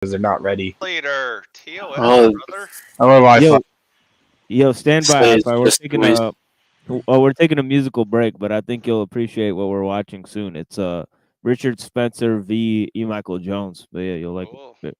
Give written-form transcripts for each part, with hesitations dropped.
because they're not ready. Later, TOS, Oh, brother. Hello, Wi-Fi. Yo, stand by. Space, We're just taking noise. we're taking a musical break, but I think you'll appreciate what we're watching soon. It's Richard Spencer v. E. Michael Jones. But yeah, you'll like Cool. it.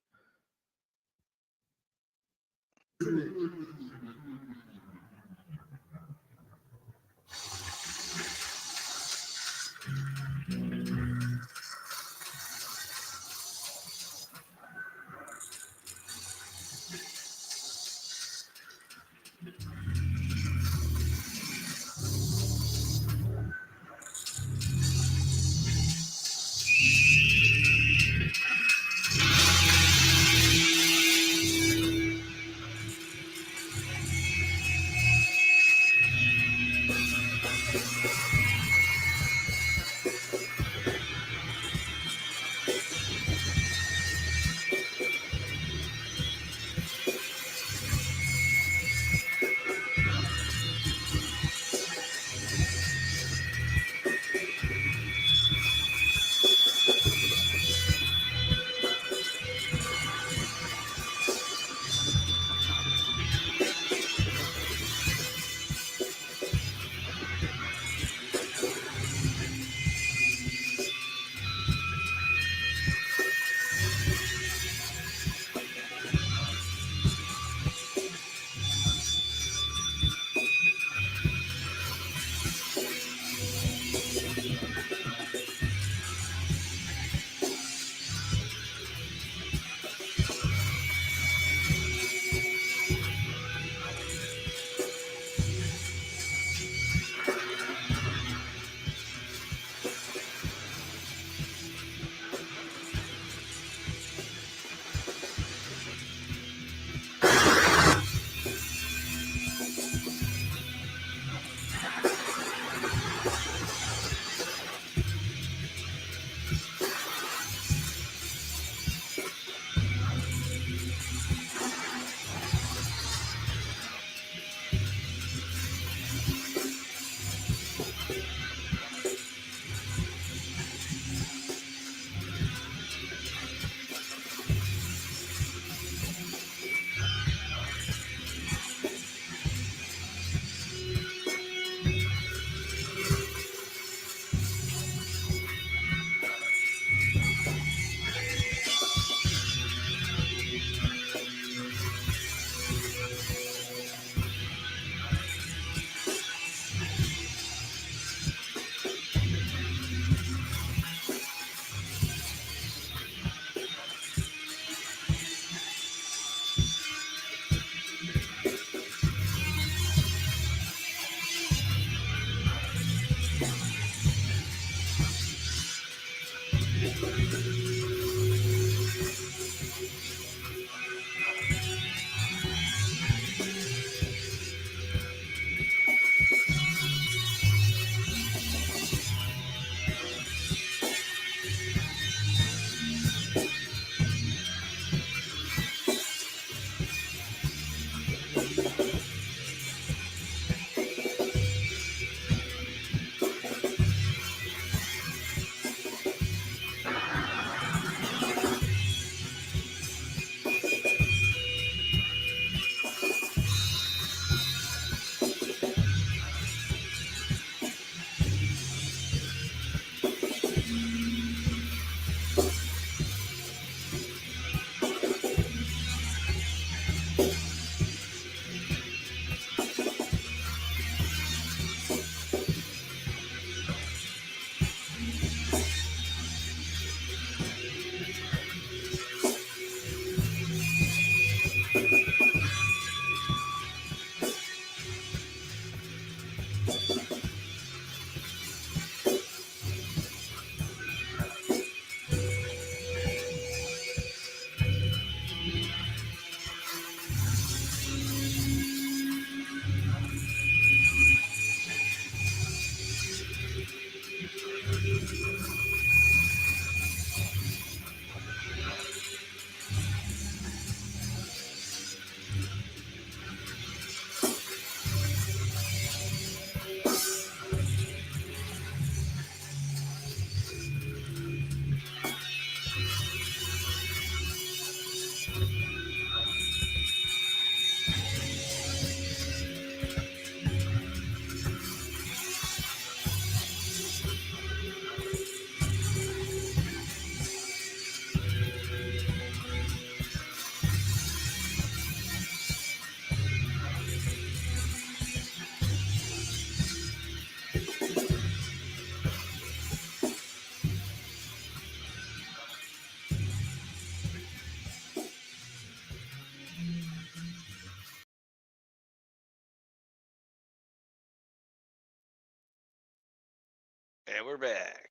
And we're back.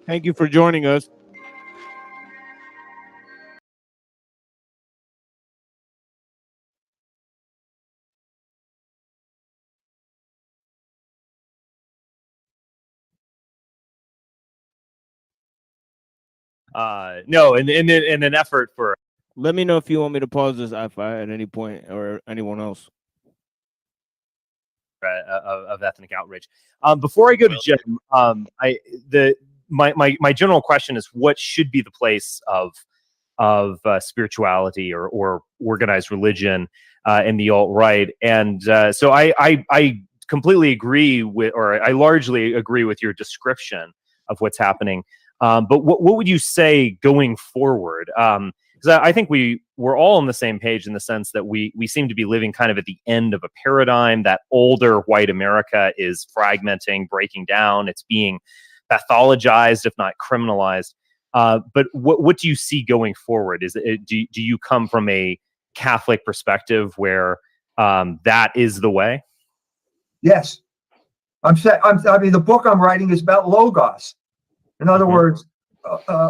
Thank you for joining us. No, in an effort for. Let me know if you want me to pause this Wi-Fi at any point, or anyone else. Of ethnic outrage. Before I go to Jim, my general question is, what should be the place of spirituality or organized religion in the alt-right? And so I completely agree with, or I largely agree with your description of what's happening. But what would you say going forward? Because I think we're all on the same page in the sense that we seem to be living kind of at the end of a paradigm. That older white America is fragmenting, breaking down. It's being pathologized, if not criminalized. But what do you see going forward? Do you come from a Catholic perspective where that is the way? Yes. I mean, the book I'm writing is about logos. In other words,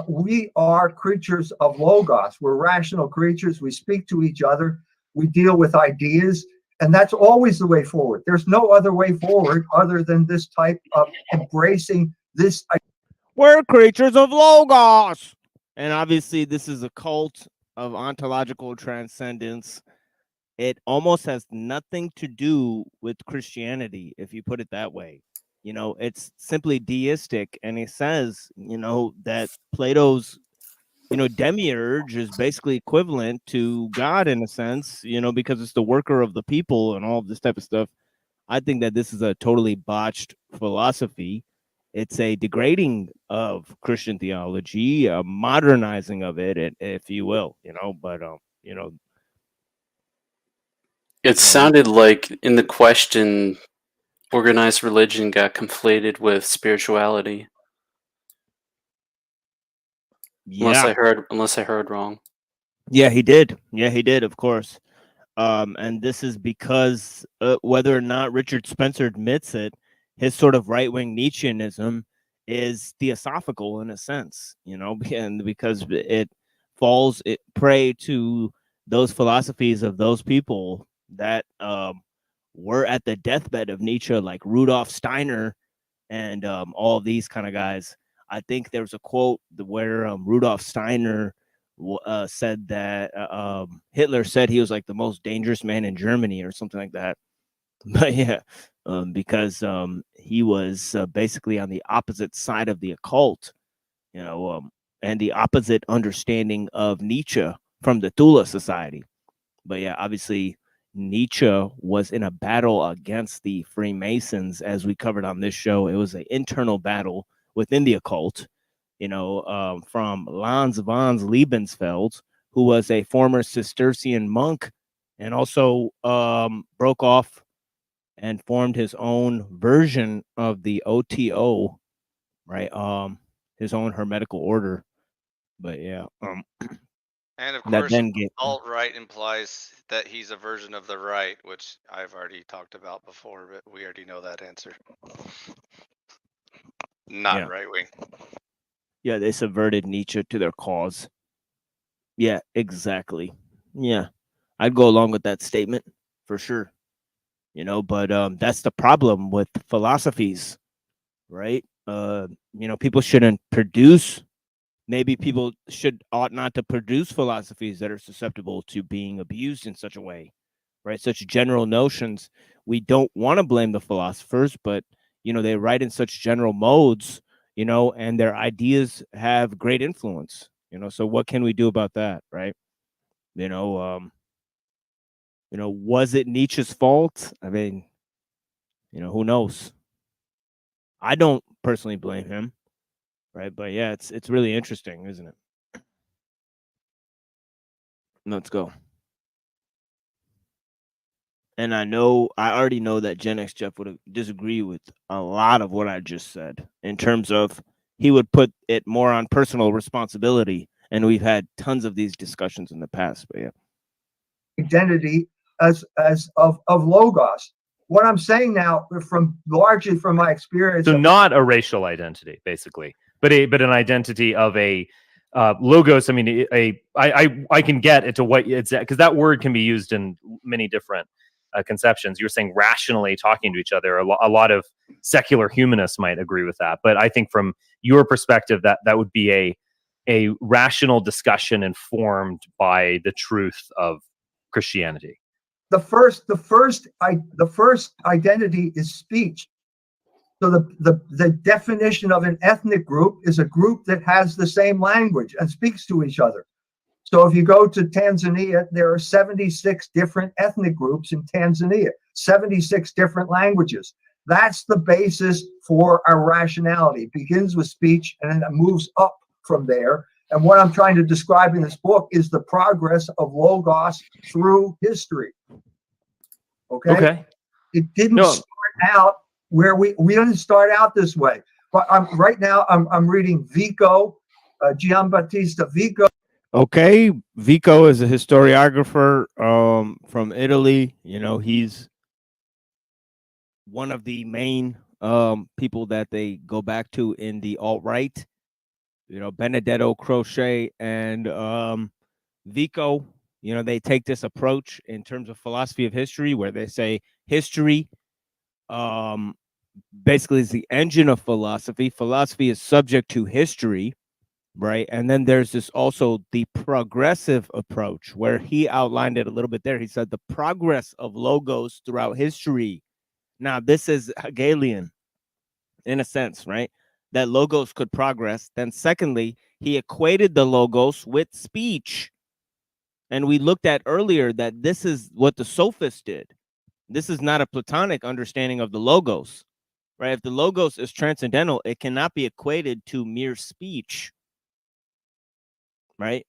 we are creatures of logos. We're rational creatures. We speak to each other. We deal with ideas. And that's always the way forward. There's no other way forward other than this type of embracing this. We're creatures of logos. And obviously, this is a cult of ontological transcendence. It almost has nothing to do with Christianity, if you put it that way. You know, it's simply deistic. And it says, you know, that Plato's, you know, demiurge is basically equivalent to God in a sense, you know, because it's the worker of the people and all of this type of stuff. I think that this is a totally botched philosophy. It's a degrading of Christian theology, a modernizing of it, if you will, you know, but, you know, it sounded like in the question, organized religion got conflated with spirituality. yeah. Unless I heard wrong. Yeah, he did. Yeah, he did, of course. And this is because whether or not Richard Spencer admits it, his sort of right-wing Nietzscheanism is theosophical in a sense, you know, and because it falls prey to those philosophies of those people that were at the deathbed of Nietzsche, like Rudolf Steiner and all of these kind of guys. I think there's a quote where Rudolf Steiner said that Hitler said he was like the most dangerous man in Germany or something like that. But yeah, because he was basically on the opposite side of the occult, you know, and the opposite understanding of Nietzsche from the Thule Society. But yeah, obviously Nietzsche was in a battle against the Freemasons, as we covered on this show. It was an internal battle within the occult, you know, from Lanz von Liebensfeld, who was a former Cistercian monk and also broke off and formed his own version of the OTO, right? His own hermetical order. But yeah, And of that course, then get alt-right implies that he's a version of the right, which I've already talked about before, but we already know that answer. Not Yeah. right-wing. yeah, they subverted Nietzsche to their cause. Yeah, exactly. Yeah, I'd go along with that statement for sure. You know, but that's the problem with philosophies, right? You know, people shouldn't produce. Maybe people ought not to produce philosophies that are susceptible to being abused in such a way, right? Such general notions. We don't want to blame the philosophers, but you know, they write in such general modes, you know, and their ideas have great influence, you know. So what can we do about that, right? You know, was it Nietzsche's fault? I mean, you know, who knows? I don't personally blame him, right? But yeah, it's really interesting, isn't it? Let's go. And I already know that Gen X Jeff would disagree with a lot of what I just said in terms of he would put it more on personal responsibility. And we've had tons of these discussions in the past, but yeah. Identity as of logos. What I'm saying now, largely from my experience, So not a racial identity, basically, but an identity of a logos. I mean, I can get into what it's because that word can be used in many different conceptions. You're saying rationally talking to each other. A lot of secular humanists might agree with that, but I think from your perspective, that would be a rational discussion informed by the truth of Christianity. the first identity is speech. So the definition of an ethnic group is a group that has the same language and speaks to each other. So if you go to Tanzania, there are 76 different ethnic groups in Tanzania, 76 different languages. That's the basis for our rationality. It begins with speech and then it moves up from there. And what I'm trying to describe in this book is the progress of Logos through history. Okay? Okay. It didn't No. start out where we didn't start out this way. But right now I'm reading Vico, Giambattista Vico. Okay, Vico is a historiographer from Italy. You know, he's one of the main people that they go back to in the alt-right. You know, Benedetto Croce and Vico, you know, they take this approach in terms of philosophy of history where they say history basically is the engine of philosophy. Philosophy is subject to history, right? And then there's this also the progressive approach where he outlined it a little bit there. He said the progress of logos throughout history. Now, this is Hegelian in a sense, right? That logos could progress. Then secondly, he equated the logos with speech. And we looked at earlier that this is what the sophists did. This is not a Platonic understanding of the logos, right? If the logos is transcendental, it cannot be equated to mere speech, right?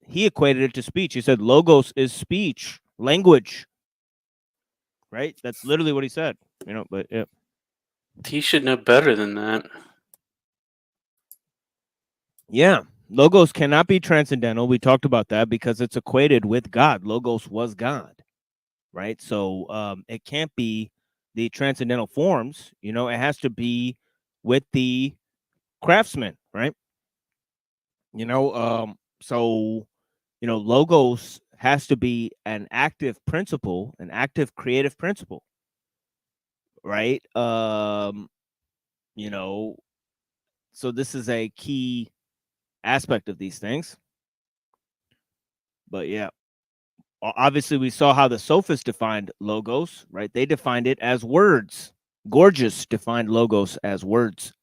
He equated it to speech. He said logos is speech, language, right? That's literally what he said, you know, but yeah. He should know better than that. Yeah, logos cannot be transcendental. We talked about that because it's equated with God. Logos was God, right? So it can't be the transcendental forms. You know, it has to be with the craftsman, right? You know, so you know, logos has to be an active principle, an active creative principle, right? You know, so this is a key aspect of these things. But yeah, obviously we saw how the sophists defined logos, right? They defined it as words. Gorgias defined logos as words.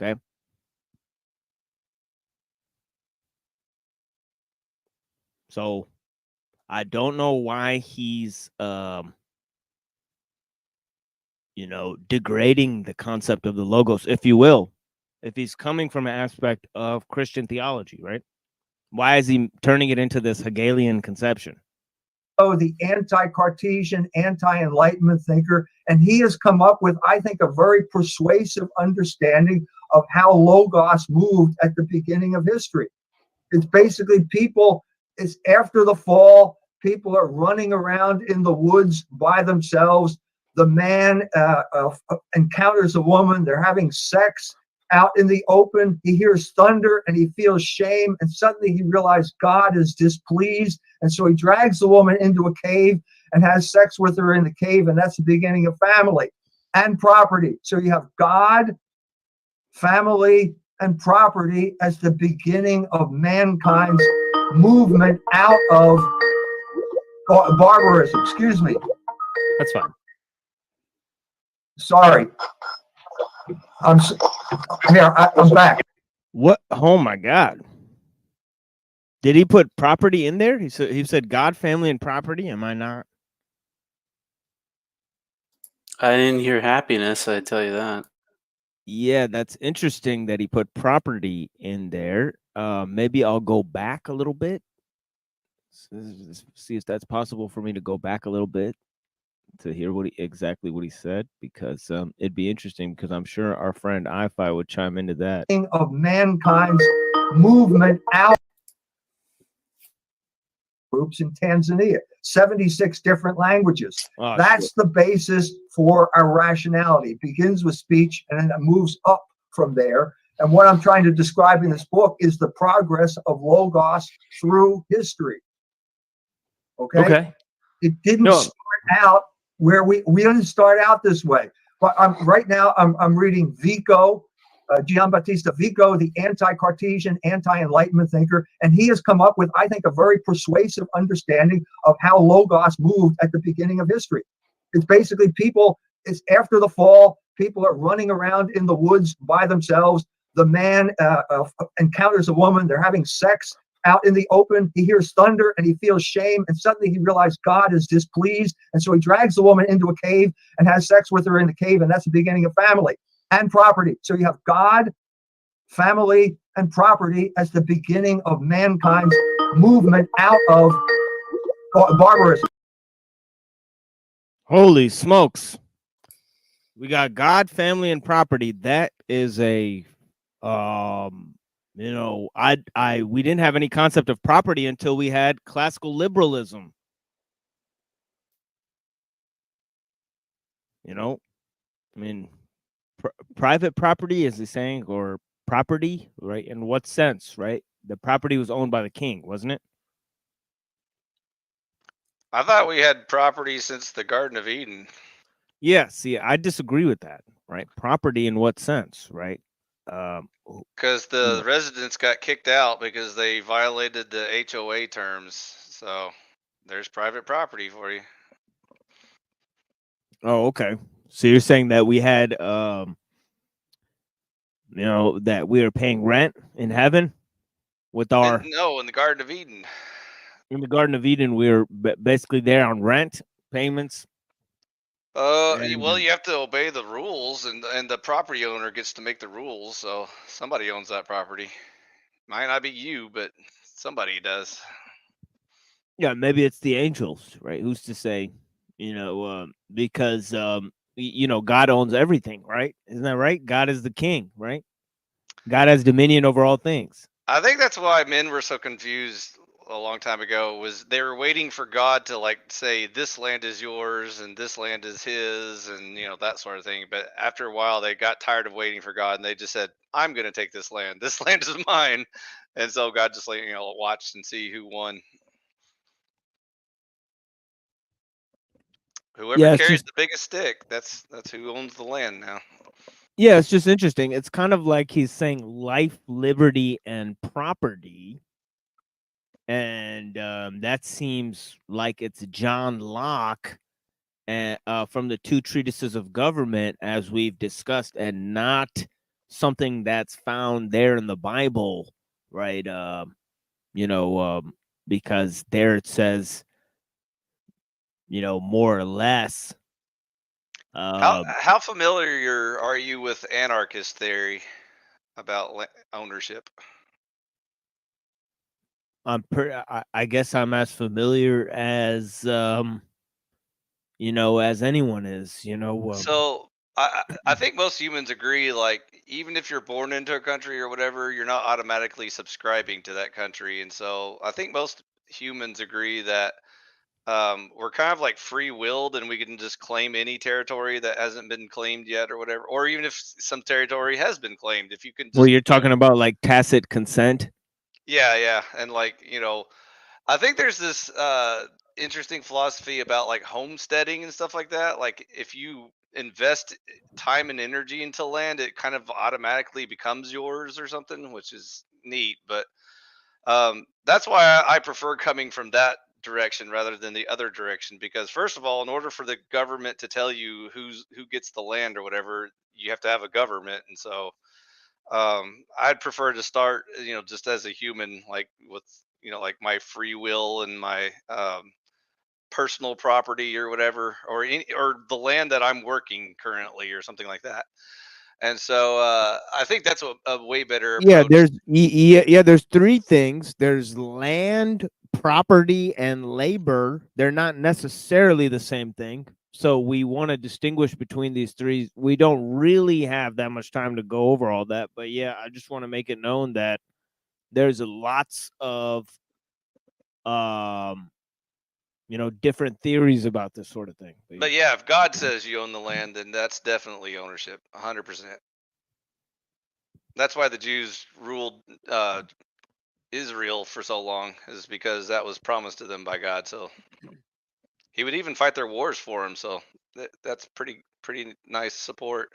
Okay. So I don't know why he's you know, degrading the concept of the logos, if you will, if he's coming from an aspect of Christian theology, right? Why is he turning it into this Hegelian conception? The anti-Cartesian, anti-Enlightenment thinker, and he has come up with, I think, a very persuasive understanding of how Logos moved at the beginning of history. It's basically people, it's after the fall, people are running around in the woods by themselves. The man encounters a woman, they're having sex out in the open. He hears thunder and he feels shame, and suddenly he realizes God is displeased, and so he drags the woman into a cave and has sex with her in the cave, and that's the beginning of family and property. So you have God, family, and property as the beginning of mankind's movement out of barbarism. Excuse me. That's fine. Sorry. I'm back. What? Oh my God! Did he put property in there? He said God, family, and property. Am I not? I didn't hear happiness, I tell you that. Yeah, that's interesting that he put property in there. Maybe I'll go back a little bit. See if that's possible for me to go back a little bit to hear exactly what he said, because it'd be interesting, because I'm sure our friend iFi would chime into that. Of mankind's movement out groups in Tanzania, 76 different languages. Oh, That's the basis for our rationality. It begins with speech and then it moves up from there. And what I'm trying to describe in this book is the progress of Logos through history. Okay. It didn't start out where we didn't start out this way. But right now I'm reading Vico, Giambattista Vico, the anti-Cartesian, anti-Enlightenment thinker, and he has come up with, I think, a very persuasive understanding of how Logos moved at the beginning of history. It's basically people, it's after the fall, people are running around in the woods by themselves. The man encounters a woman, they're having sex out in the open. He hears thunder and he feels shame. And suddenly he realized God is displeased. And so he drags the woman into a cave and has sex with her in the cave. And that's the beginning of family and property. So you have God, family, and property as the beginning of mankind's movement out of barbarism. Holy smokes. We got God, family, and property. That is a we didn't have any concept of property until we had classical liberalism. You know, I mean, private property, is he saying, or property, right? In what sense, right? The property was owned by the king, wasn't it? I thought we had property since the Garden of Eden. Yeah, see, I disagree with that, right? Property in what sense, right? Because the residents got kicked out because they violated the HOA terms. So there's private property for you. Oh, okay. So you're saying that we had, that we are paying rent in heaven with our, No, in the Garden of Eden. in the Garden of Eden, we were basically there on rent payments. Well, And- you have to obey the rules, and the property owner gets to make the rules. So somebody owns that property. Might not be you, but somebody does. Yeah, maybe it's the angels, right? Who's to say, because, God owns everything, right? Isn't that right? God is the king, right? God has dominion over all things. I think that's why men were so confused a long time ago. Was they were waiting for God to like say this land is yours and this land is his, and that sort of thing. But after a while, they got tired of waiting for God, and they just said, "I'm going to take this land. This land is mine." And so God just watched and see who won. Whoever Yeah, it's carries just- the biggest stick, that's who owns the land now. Yeah, it's just interesting. It's kind of like he's saying life, liberty, and property. And that seems like it's John Locke from the two treatises of government, as we've discussed, and not something that's found there in the Bible, right? Because there it says, more or less. How familiar are you with anarchist theory about ownership? I guess I'm as familiar as as anyone is. So I think most humans agree, like, even if you're born into a country or whatever, you're not automatically subscribing to that country. And so I think most humans agree that we're kind of like free willed, and we can just claim any territory that hasn't been claimed yet or whatever. Or even if some territory has been claimed, if you can just, Well, you're talking about like tacit consent. yeah. And like, I think there's this interesting philosophy about like homesteading and stuff like that. Like if you invest time and energy into land, it kind of automatically becomes yours or something, which is neat. But that's why I prefer coming from that direction rather than the other direction, because first of all, in order for the government to tell you who gets the land or whatever, you have to have a government. And so I'd prefer to start just as a human, like with like my free will and my personal property or whatever, or the land that I'm working currently or something like that. And so I think that's a way better Yeah, approach. there's three things. There's land, property, and labor. They're not necessarily the same thing. So we want to distinguish between these three. We don't really have that much time to go over all that, but yeah, I just want to make it known that there's lots of different theories about this sort of thing. But yeah, if God says you own the land, then that's definitely ownership, 100%. That's why the Jews ruled Israel for so long, is because that was promised to them by God. So he would even fight their wars for them. So that's pretty nice support.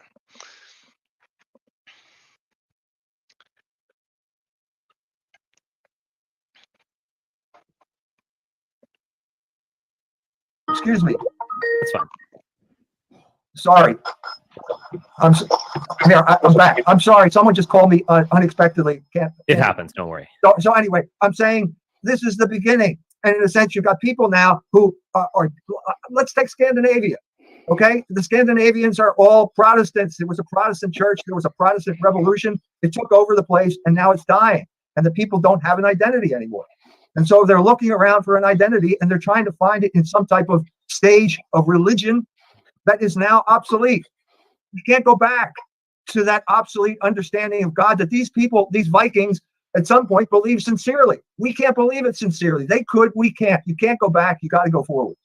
Excuse me. That's fine. Sorry. I'm back. I'm sorry. Someone just called me unexpectedly. It happens. Don't worry. So anyway, I'm saying this is the beginning. And in a sense, you've got people now who let's take Scandinavia. Okay. The Scandinavians are all Protestants. It was a Protestant church. There was a Protestant revolution. It took over the place and now it's dying. And the people don't have an identity anymore. And so they're looking around for an identity and they're trying to find it in some type of stage of religion that is now obsolete. You can't go back to that obsolete understanding of God that these people, these Vikings, at some point believed sincerely. We can't believe it sincerely. They could, we can't. You can't go back. You got to go forward.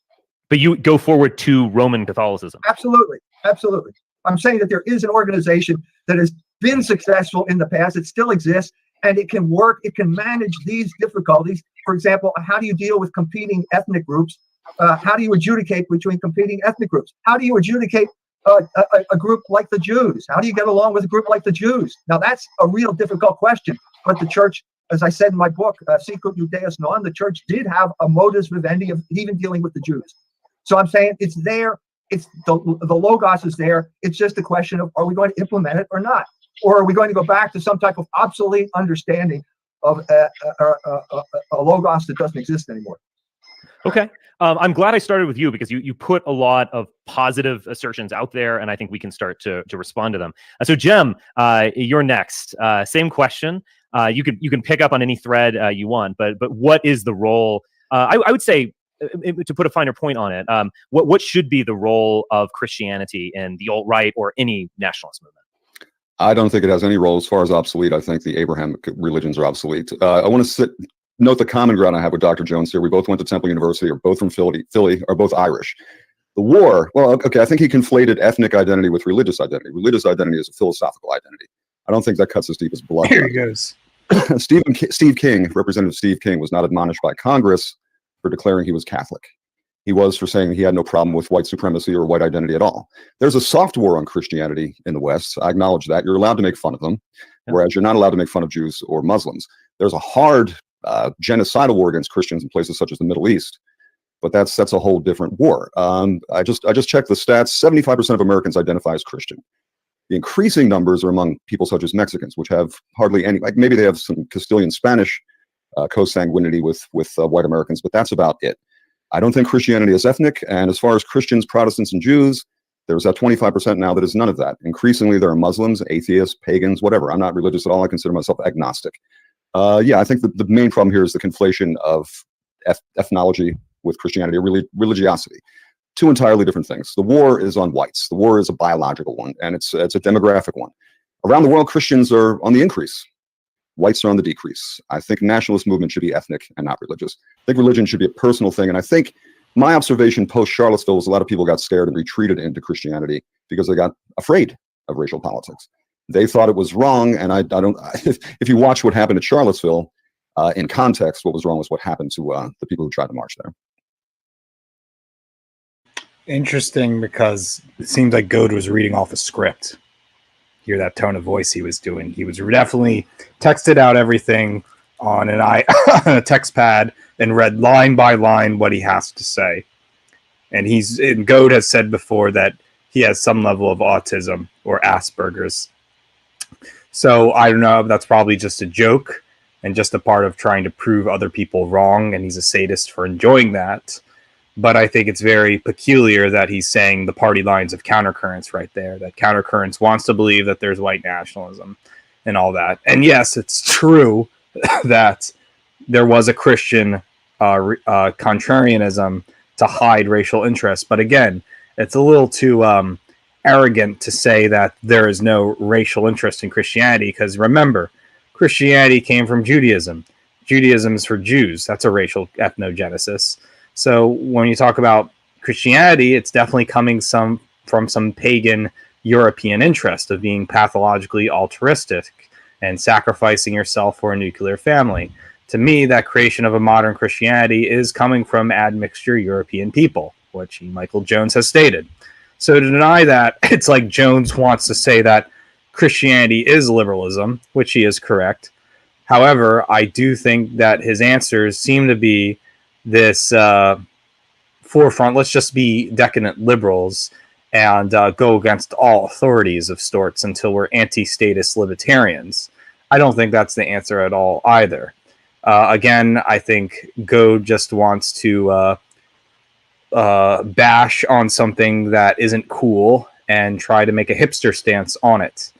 But you go forward to Roman Catholicism. Absolutely. Absolutely. I'm saying that there is an organization that has been successful in the past. It still exists and it can work. It can manage these difficulties. For example, how do you deal with competing ethnic groups? How do you adjudicate between competing ethnic groups? How do you adjudicate a group like the Jews? How do you get along with a group like the Jews? Now, that's a real difficult question. But the church, as I said in my book, Sicut Judaeus Non, the church did have a modus vivendi of even dealing with the Jews. So I'm saying it's there. It's the Logos is there. It's just a question of, are we going to implement it or not? Or are we going to go back to some type of obsolete understanding of a Logos that doesn't exist anymore? Okay. I'm glad I started with you because you put a lot of positive assertions out there, and I think we can start to respond to them. So, Jem, you're next. Same question. You can pick up on any thread you want, but what is the role? I would say, to put a finer point on it, what should be the role of Christianity in the alt-right or any nationalist movement? I don't think it has any role as far as obsolete. I think the Abrahamic religions are obsolete. I want to note the common ground I have with Dr. Jones here. We both went to Temple University, are both from Philly, are both Irish. The war, well, okay, I think he conflated ethnic identity with religious identity. Religious identity is a philosophical identity. I don't think that cuts as deep as blood. Here he goes. Steve King, Representative Steve King, was not admonished by Congress for declaring he was Catholic. He was for saying he had no problem with white supremacy or white identity at all. There's a soft war on Christianity in the West. I acknowledge that. You're allowed to make fun of them, whereas you're not allowed to make fun of Jews or Muslims. There's a hard genocidal war against Christians in places such as the Middle East, but that's a whole different war. I just checked the stats. 75% of Americans identify as Christian. The increasing numbers are among people such as Mexicans, which have hardly any, like maybe they have some Castilian Spanish consanguinity with white Americans, but that's about it. I don't think Christianity is ethnic, and as far as Christians, Protestants, and Jews, there's that 25% now that is none of that. Increasingly, there are Muslims, atheists, pagans, whatever. I'm not religious at all. I consider myself agnostic. I think the main problem here is the conflation of ethnology with Christianity, or religiosity. Two entirely different things. The war is on whites. The war is a biological one, and it's a demographic one. Around the world, Christians are on the increase. Whites are on the decrease. I think nationalist movement should be ethnic and not religious. I think religion should be a personal thing, and I think my observation post-Charlottesville was a lot of people got scared and retreated into Christianity because they got afraid of racial politics. They thought it was wrong, and I don't. If you watch what happened at Charlottesville, in context, what was wrong was what happened to the people who tried to march there. Interesting, because it seems like Goad was reading off a script. Hear that tone of voice he was doing. He was definitely texted out everything on a text pad and read line by line what he has to say. And Goad has said before that he has some level of autism or Asperger's. So I don't know, that's probably just a joke and just a part of trying to prove other people wrong, and he's a sadist for enjoying that. But I think it's very peculiar that he's saying the party lines of Countercurrents right there, that Countercurrents wants to believe that there's white nationalism and all that. And yes, it's true that there was a Christian contrarianism to hide racial interests. But again, it's a little too arrogant to say that there is no racial interest in Christianity, because remember, Christianity came from Judaism. Judaism is for Jews. That's a racial ethnogenesis. So when you talk about Christianity, it's definitely coming from some pagan European interest of being pathologically altruistic and sacrificing yourself for a nuclear family. To me, that creation of a modern Christianity is coming from admixture European people, which Michael Jones has stated. So to deny that, it's like Jones wants to say that Christianity is liberalism, which he is correct. However, I do think that his answers seem to be this forefront, let's just be decadent liberals and go against all authorities of sorts until we're anti-status libertarians. I don't think that's the answer at all either. Again, I think Goad just wants to bash on something that isn't cool and try to make a hipster stance on it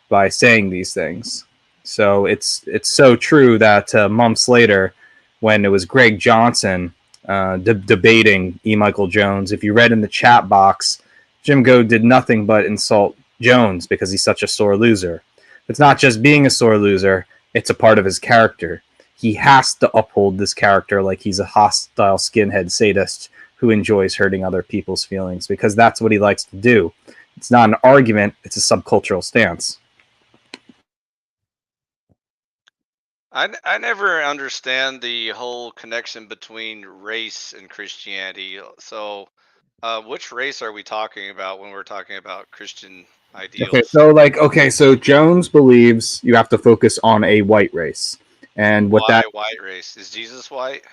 by saying these things. So it's so true that months later, when it was Greg Johnson debating E. Michael Jones, if you read in the chat box, Jim Goad did nothing but insult Jones because he's such a sore loser. It's not just being a sore loser, it's a part of his character. He has to uphold this character like he's a hostile skinhead sadist who enjoys hurting other people's feelings, because that's what he likes to do. It's not an argument, it's a subcultural stance. I never understand the whole connection between race and Christianity. So, which race are we talking about when we're talking about Christian ideals? So Jones believes you have to focus on a white race. And what Why that white race? Is Jesus white?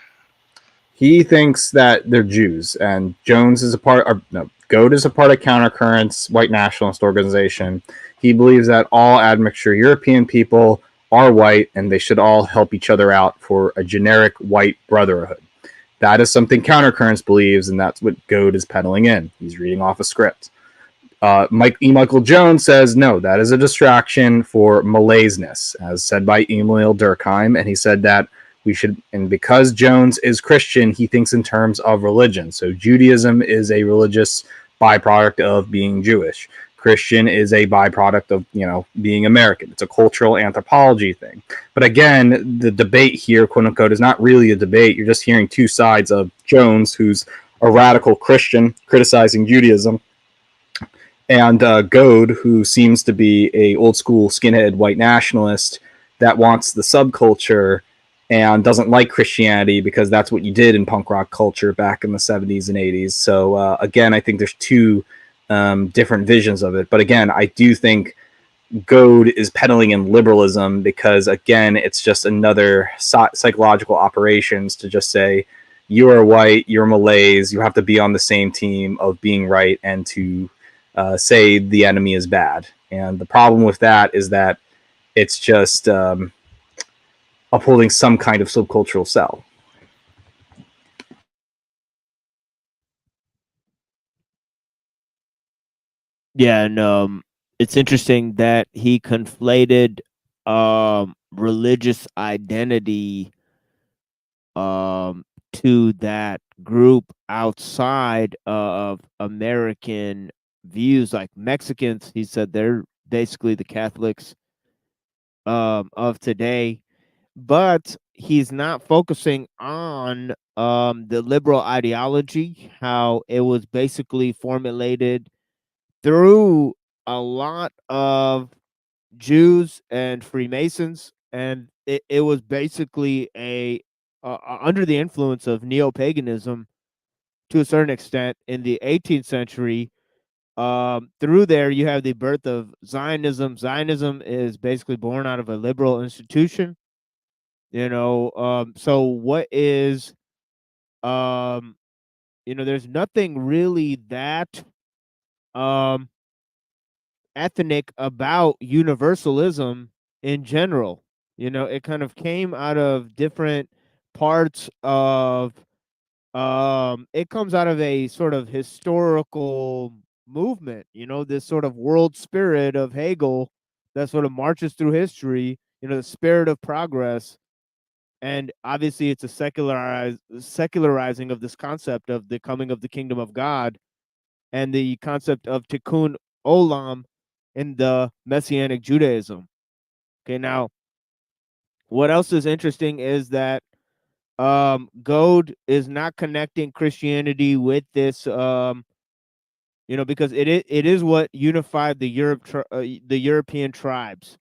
he thinks that they're Jews, and Jones is a part of Goad is a part of Countercurrents, white nationalist organization. He believes that all admixture European people are white and they should all help each other out for a generic white brotherhood. That is something Countercurrents believes, and that's what Goad is peddling in. He's reading off a script. Michael Jones says, no, that is a distraction for malaise-ness, as said by Emil Durkheim, and he said that we should, and because Jones is Christian, he thinks in terms of religion. So Judaism is a religious byproduct of being Jewish. Christian is a byproduct of, being American. It's a cultural anthropology thing. But again, the debate here, quote unquote, is not really a debate. You're just hearing two sides of Jones, who's a radical Christian criticizing Judaism, and Goad, who seems to be a old school skinhead white nationalist that wants the subculture and doesn't like Christianity because that's what you did in punk rock culture back in the 70s and 80s. So again, I think there's two different visions of it. But again, I do think Goad is peddling in liberalism because, again, it's just another psychological operations to just say, you are white, you're Malays, you have to be on the same team of being right and to say the enemy is bad. And the problem with that is that it's just upholding some kind of subcultural cell. Yeah, and it's interesting that he conflated religious identity to that group outside of American views, like Mexicans. He said they're basically the Catholics of today, but he's not focusing on the liberal ideology, how it was basically formulated through a lot of Jews and Freemasons, and it was basically under the influence of neo-paganism to a certain extent in the 18th century. Through there, you have the birth of Zionism. Zionism is basically born out of a liberal institution. So what is, there's nothing really that ethnic about universalism in general. It kind of came out of different parts of it comes out of a sort of historical movement, this sort of world spirit of Hegel that sort of marches through history, the spirit of progress. And obviously it's a secularizing of this concept of the coming of the kingdom of God and the concept of tikkun olam in the Messianic Judaism. Okay, now what else is interesting is that Goad is not connecting Christianity with this, because it is what unified the the European tribes,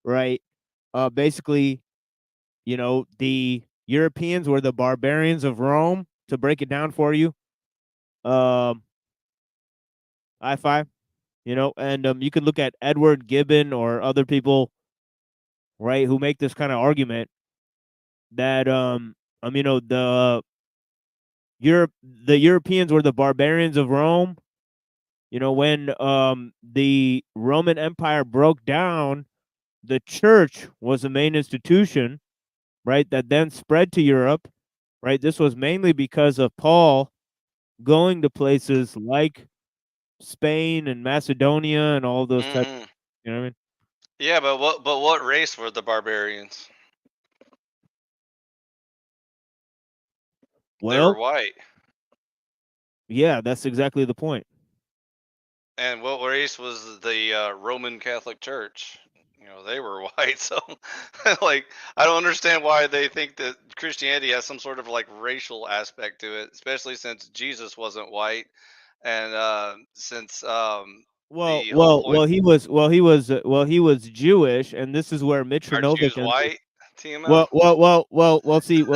right? Basically, the Europeans were the barbarians of Rome. To break it down for you, I5, and you could look at Edward Gibbon or other people, right, who make this kind of argument that the Europeans were the barbarians of Rome, You know, when the Roman Empire broke down, the church was the main institution, right, that then spread to Europe, right? This was mainly because of Paul going to places like Spain and Macedonia and all those types, Hmm. you know what I mean? Yeah, but what race were the barbarians? They were Well, white. yeah, that's exactly the point. And what race was the Roman Catholic Church? You know, they were white. So, like, I don't understand why they think that Christianity has some sort of like racial aspect to it, especially since Jesus wasn't white, and since the whole point He was Jewish, and this is where are Mitranovic Jews and white? TMO.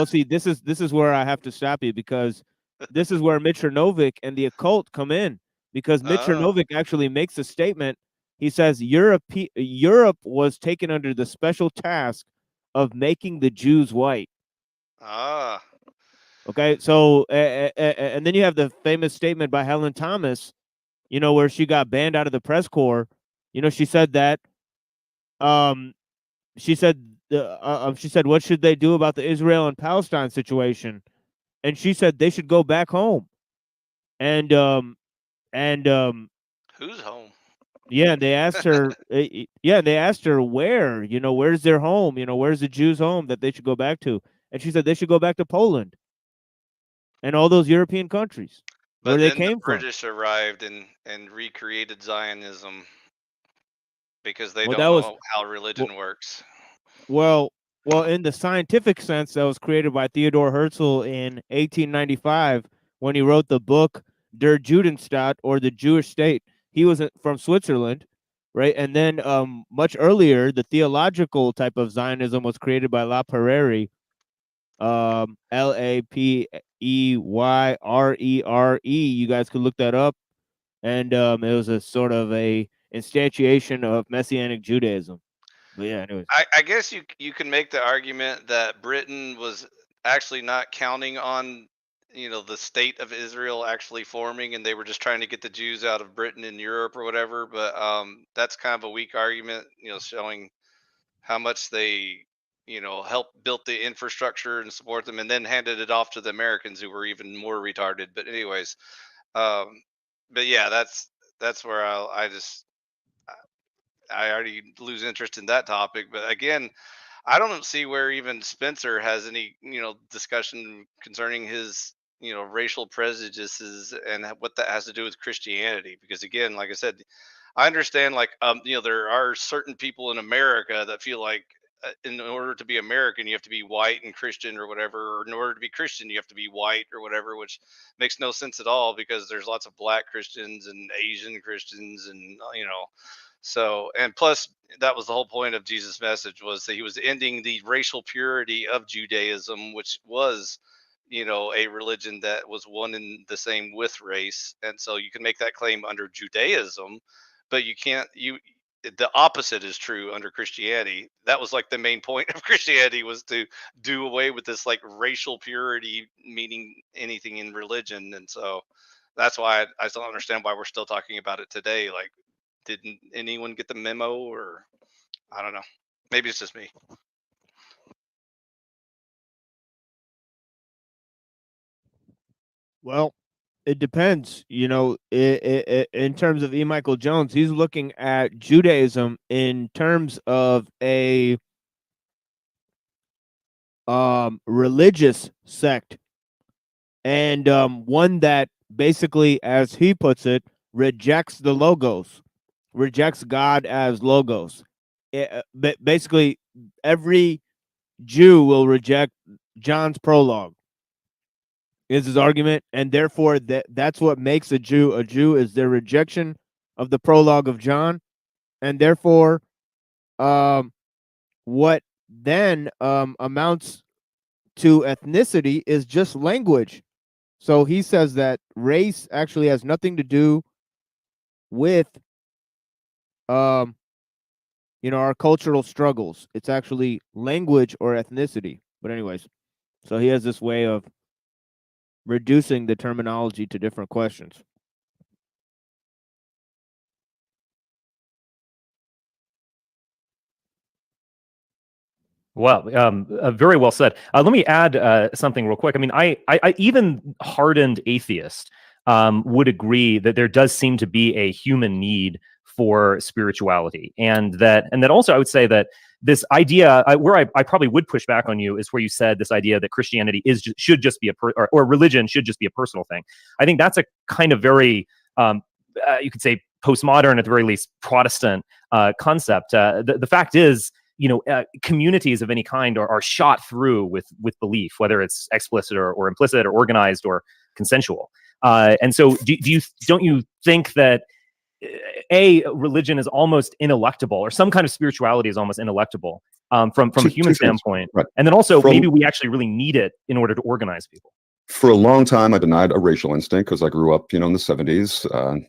see, this is where I have to stop you because this is where Mitranovic and the occult come in because Oh, Mitranovic actually makes a statement. He says Europe was taken under the special task of making the Jews white. ah, Okay, so and then you have the famous statement by Helen Thomas, you know, where she got banned out of the press corps. You know, she said that um she said what should they do about the Israel and Palestine situation, and she said they should go back home. And and who's home? yeah, they asked her they asked her where, you know, where's their home, you know, where's the Jews home that they should go back to, and she said they should go back to Poland and all those European countries where But they then the came from. British arrived and recreated Zionism because they Well, don't that was know how well, religion works. well, in the scientific sense, that was created by Theodor Herzl in 1895 when he wrote the book Der Judenstaat, or the Jewish State. He was from Switzerland, right? And then much earlier, the theological type of Zionism was created by La Pereire, Lapeyrere. You guys could look that up, and it was a sort of a instantiation of Messianic Judaism. But yeah, anyways. I guess you can make the argument that Britain was actually not counting on, you know, the state of Israel actually forming, and they were just trying to get the Jews out of Britain and Europe or whatever. But that's kind of a weak argument, you know, showing how much they, you know, helped built the infrastructure and support them, and then handed it off to the Americans who were even more retarded. But anyways, um, but yeah, that's where I just I already lose interest in that topic. But again, I don't see where even Spencer has any, you know, discussion concerning his, you know, racial prejudices and what that has to do with Christianity. Because again, like I said, I understand like you know, there are certain people in America that feel like in order to be American you have to be white and Christian or whatever, or in order to be Christian you have to be white or whatever, which makes no sense at all because there's lots of black Christians and Asian Christians and you know, so and plus that was the whole point of Jesus' message, was that he was ending the racial purity of Judaism, which was, you know, a religion that was one and the same with race. And so you can make that claim under Judaism, but you can't you the opposite is true under Christianity. That was like the main point of Christianity, was to do away with this like racial purity, meaning anything in religion. And so that's why I still don't understand why we're still talking about it today. Like, didn't anyone get the memo, or I don't know. Maybe it's just me. Well, it depends. You know, in terms of E. Michael Jones, he's looking at Judaism in terms of a religious sect, and one that basically, as he puts it, rejects the logos, rejects God as logos. Basically, every Jew will reject John's prologue, is his argument, and therefore that's what makes a Jew a Jew, is their rejection of the prologue of John, and therefore, um, what then amounts to ethnicity is just language. So he says that race actually has nothing to do with um, you know, our cultural struggles. It's actually language or ethnicity. But anyways, so he has this way of reducing the terminology to different questions. Well, very well said. Let me add something real quick. I mean, I even hardened atheist would agree that there does seem to be a human need for spirituality, and that also I would say that this idea where I probably would push back on you is where you said this idea that Christianity should just be or religion should just be a personal thing. I think that's a kind of very you could say postmodern, at the very least Protestant concept. The fact is, communities of any kind are shot through with belief, whether it's explicit or implicit or organized or consensual. And so don't you think that religion is almost ineluctable, or some kind of spirituality is almost ineluctable from a human standpoint? Right. And then also maybe we actually really need it in order to organize people. For a long time, I denied a racial instinct because I grew up, in the 70s.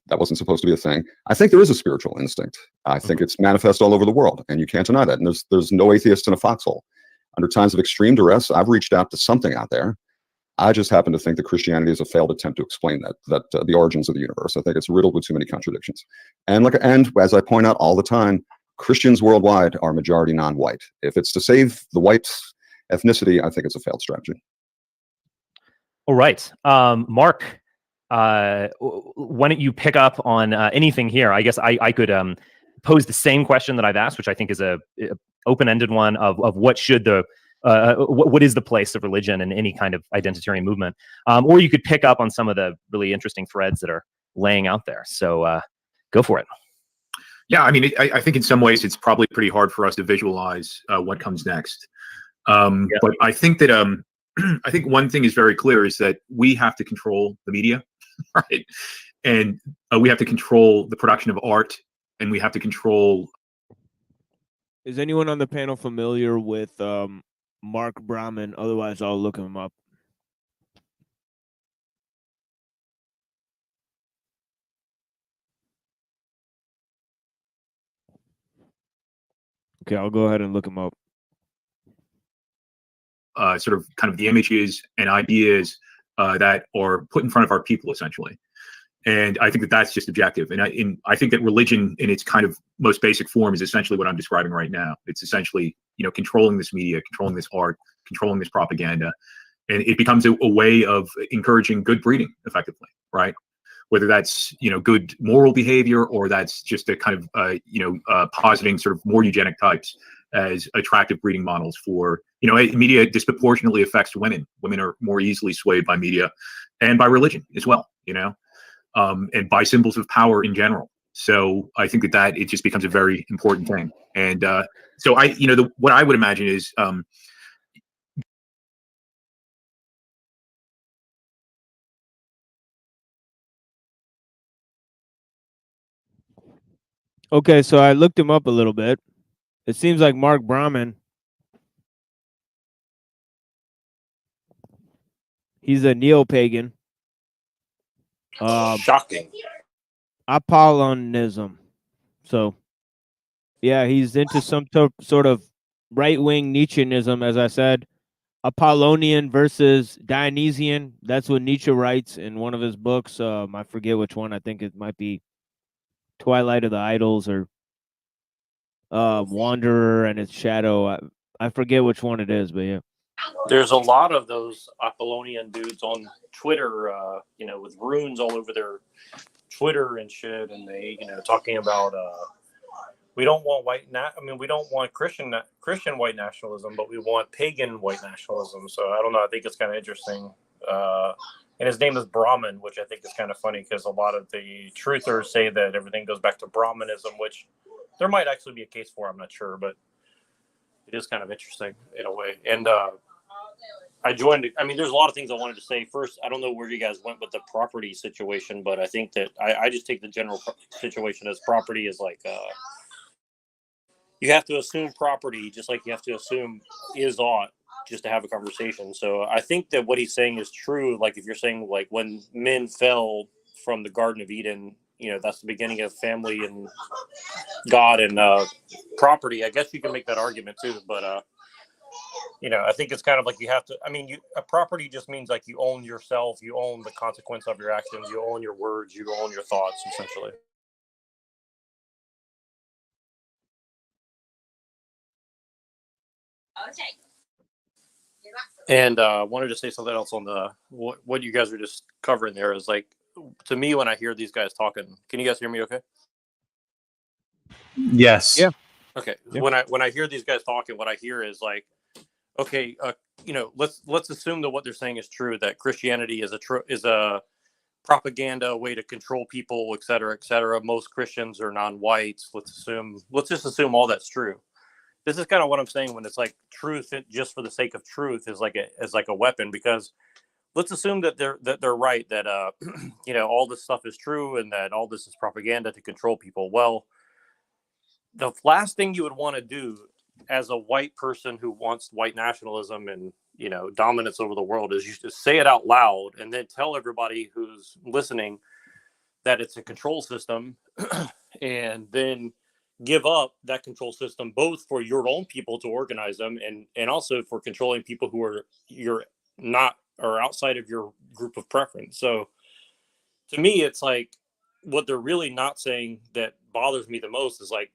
That wasn't supposed to be a thing. I think there is a spiritual instinct. I think it's manifest all over the world, and you can't deny that. And there's no atheist in a foxhole. Under times of extreme duress, I've reached out to something out there. I just happen to think that Christianity is a failed attempt to explain that the origins of the universe. I think it's riddled with too many contradictions. And as I point out all the time, Christians worldwide are majority non-white. If it's to save the white ethnicity, I think it's a failed strategy. All right. Mark, why don't you pick up on anything here? I guess I could pose the same question that I've asked, which I think is a open-ended one of what should what is the place of religion in any kind of identitarian movement? Or you could pick up on some of the really interesting threads that are laying out there. So go for it. Yeah, I mean, I think in some ways it's probably pretty hard for us to visualize what comes next. But I think that I think one thing is very clear is that we have to control the media, right? And we have to control the production of art, and we have to control. Is anyone on the panel familiar with Mark Brahman? Otherwise, I'll look him up. Okay, I'll go ahead and look him up. Sort of kind of the images and ideas that are put in front of our people, essentially. And I think that that's just objective. And I think that religion in its kind of most basic form is essentially what I'm describing right now. It's essentially, controlling this media, controlling this art, controlling this propaganda. And it becomes a way of encouraging good breeding, effectively, right? Whether that's, good moral behavior, or that's just a kind of, positing sort of more eugenic types as attractive breeding models for, media disproportionately affects women. Women are more easily swayed by media and by religion as well, and by symbols of power in general. So I think that it just becomes a very important thing. And so what I would imagine is, okay, so I looked him up a little bit. It seems like Mark Brahman, he's a neo-pagan. Shocking. Apollonism. So, yeah, he's into some sort of right-wing Nietzscheanism, as I said. Apollonian versus Dionysian. That's what Nietzsche writes in one of his books. I forget which one. I think it might be Twilight of the Idols or Wanderer and its Shadow. I forget which one it is, but yeah. There's a lot of those Apollonian dudes on Twitter, with runes all over their Twitter and shit, and they, talking about we don't want we don't want Christian white nationalism, but we want pagan white nationalism. So I don't know. I think it's kind of interesting. And his name is Brahman, which I think is kind of funny because a lot of the truthers say that everything goes back to Brahmanism, which there might actually be a case for. I'm not sure, but it is kind of interesting in a way. And I joined. I mean, there's a lot of things I wanted to say. First, I don't know where you guys went with the property situation, but I think that I just take the general situation as property is like you have to assume property just like you have to assume is ought just to have a conversation. So I think that what he's saying is true. Like if you're saying like when men fell from the Garden of Eden, that's the beginning of family and God and property. I guess you can make that argument too, but I think it's kind of like you have to. I mean, a property just means like you own yourself, you own the consequence of your actions, you own your words, you own your thoughts, essentially. And I wanted to say something else on the what you guys were just covering there is like, to me, when I hear these guys talking, can you guys hear me okay? Yes. Yeah. Okay. Yeah. When I hear these guys talking, what I hear is like, okay, let's assume that what they're saying is true, that Christianity is a propaganda way to control people, et cetera, et cetera. Most Christians are non-whites. Let's just assume all that's true. This is kind of what I'm saying when it's like truth just for the sake of truth is like a weapon, because let's assume that they're right, that all this stuff is true and that all this is propaganda to control people. Well, the last thing you would want to do as a white person who wants white nationalism and dominance over the world is you just say it out loud and then tell everybody who's listening that it's a control system, and then give up that control system both for your own people to organize them and also for controlling people who are outside of your group of preference. So to me, it's like what they're really not saying that bothers me the most is like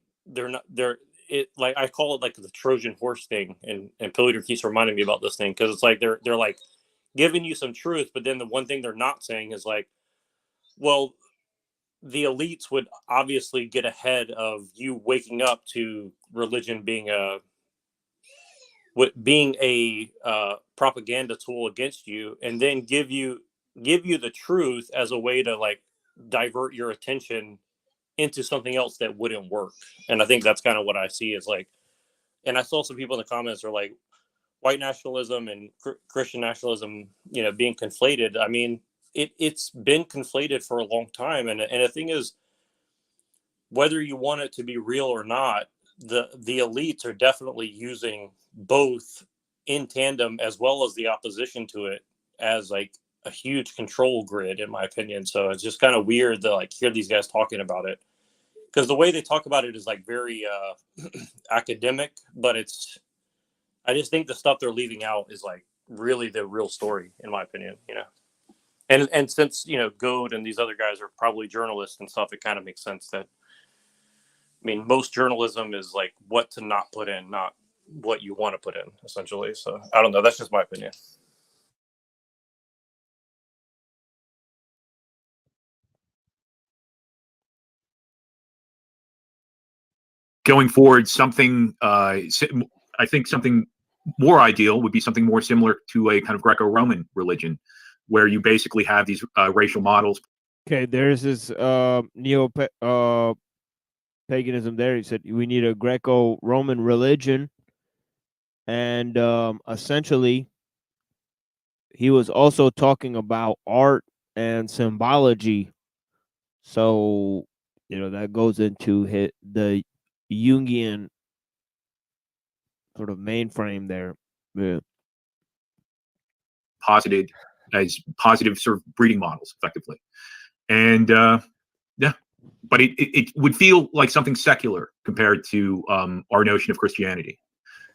I call it like the Trojan horse thing, and Pilliter keeps reminding me about this thing, because it's like they're like giving you some truth, but then the one thing they're not saying is like, well, the elites would obviously get ahead of you waking up to religion being a propaganda tool against you, and then give you the truth as a way to like divert your attention into something else that wouldn't work. And I think that's kind of what I see is like, and I saw some people in the comments are like, white nationalism and Christian nationalism, being conflated. I mean, it's been conflated for a long time. And the thing is, whether you want it to be real or not, the elites are definitely using both in tandem, as well as the opposition to it, as like a huge control grid, in my opinion. So it's just kind of weird to like hear these guys talking about it, because the way they talk about it is like very academic, but I just think the stuff they're leaving out is like really the real story, in my opinion, And since, Goad and these other guys are probably journalists and stuff, it kind of makes sense that, I mean, most journalism is like what to not put in, not what you want to put in, essentially. So I don't know. That's just my opinion. Going forward, I think something more ideal would be something more similar to a kind of Greco-Roman religion, where you basically have these racial models. Okay, there's this paganism there. He said we need a Greco-Roman religion, and essentially he was also talking about art and symbology. So that goes into the Jungian sort of mainframe there. Yeah. Posited as positive sort of breeding models, effectively. And but it would feel like something secular compared to our notion of Christianity.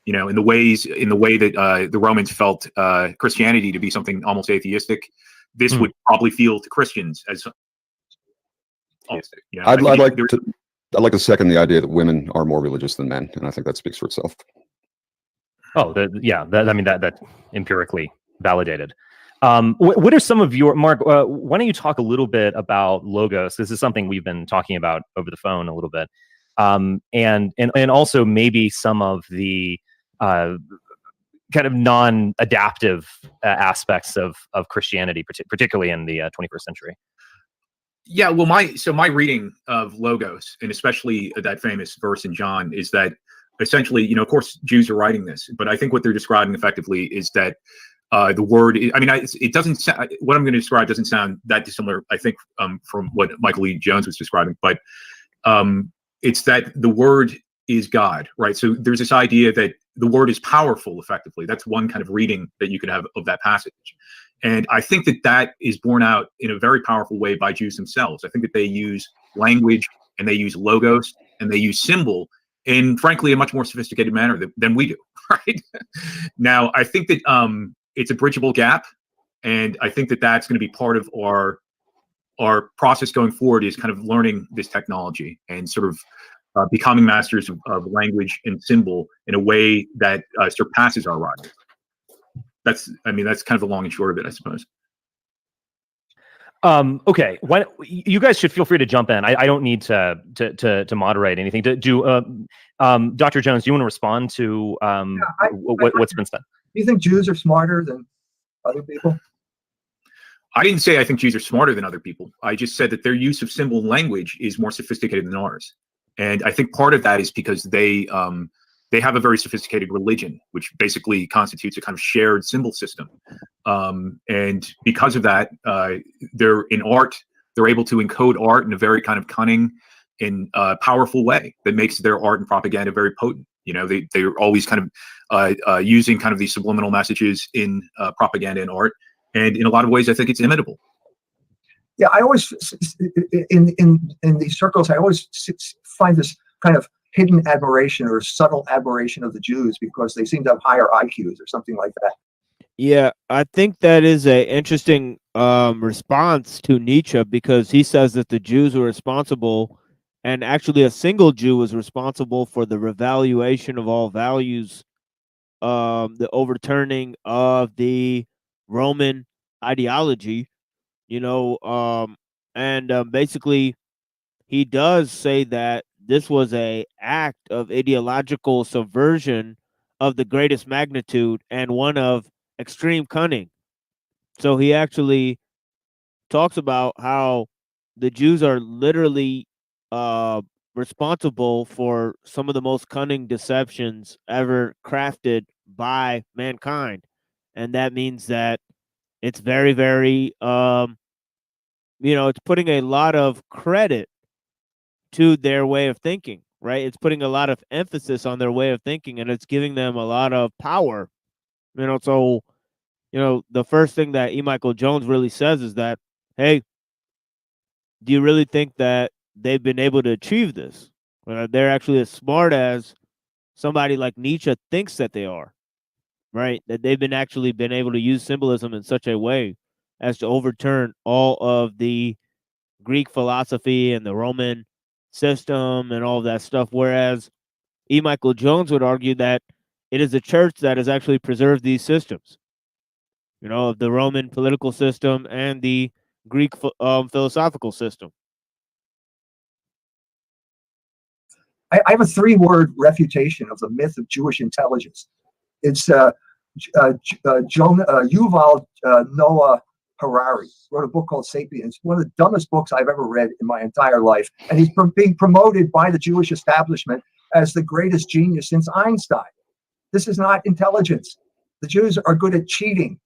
In the way that the Romans felt Christianity to be something almost atheistic, this would probably feel to Christians as atheistic. I'd like to second the idea that women are more religious than men, and I think that speaks for itself. Oh, that empirically validated. What are some of your, Mark, why don't you talk a little bit about Logos? This is something we've been talking about over the phone a little bit. And also maybe some of the kind of non-adaptive aspects of Christianity, particularly in the 21st century. Yeah, well, my reading of Logos, and especially that famous verse in John, is that essentially, of course, Jews are writing this, but I think what they're describing effectively is that the word, it doesn't sound, what I'm going to describe doesn't sound that dissimilar, I think, from what Michael E. Jones was describing, but it's that the word is God, right? So there's this idea that the word is powerful, effectively. That's one kind of reading that you could have of that passage. And I think that is borne out in a very powerful way by Jews themselves. I think that they use language, and they use logos, and they use symbol in, frankly, a much more sophisticated manner than we do, right? Now, I think that it's a bridgeable gap, and I think that that's going to be part of our process going forward, is kind of learning this technology and sort of becoming masters of language and symbol in a way that surpasses our rivals. That's kind of the long and short of it, I suppose. Okay. You guys should feel free to jump in. I don't need to moderate anything. Dr. Jones, do you want to respond to what's been said? Do you think Jews are smarter than other people? I didn't say I think Jews are smarter than other people. I just said that their use of symbol and language is more sophisticated than ours. And I think part of that is because they have a very sophisticated religion, which basically constitutes a kind of shared symbol system. And because of that, they're in art, they're able to encode art in a very kind of cunning and powerful way that makes their art and propaganda very potent. You know, they're always kind of using kind of these subliminal messages in propaganda and art. And in a lot of ways, I think it's imitable. Yeah, I always, in these circles, I always find this kind of hidden admiration or subtle admiration of the Jews because they seem to have higher IQs or something like that. Yeah, I think that is a interesting response to Nietzsche, because he says that the Jews were responsible, and actually a single Jew was responsible for the revaluation of all values, the overturning of the Roman ideology, basically he does say that this was a act of ideological subversion of the greatest magnitude and one of extreme cunning. So he actually talks about how the Jews are literally responsible for some of the most cunning deceptions ever crafted by mankind. And that means that it's very, very, it's putting a lot of credit to their way of thinking, right? It's putting a lot of emphasis on their way of thinking, and it's giving them a lot of power. So, the first thing that E. Michael Jones really says is that, hey, do you really think that they've been able to achieve this? They're actually as smart as somebody like Nietzsche thinks that they are, right? That they've been able to use symbolism in such a way as to overturn all of the Greek philosophy and the Roman system and all of that stuff. Whereas E. Michael Jones would argue that it is the church that has actually preserved these systems, of the Roman political system and the Greek philosophical system. I have a 3-word refutation of the myth of Jewish intelligence. It's Yuval Noah Harari wrote a book called Sapiens, one of the dumbest books I've ever read in my entire life. And he's being promoted by the Jewish establishment as the greatest genius since Einstein. This is not intelligence. The Jews are good at cheating.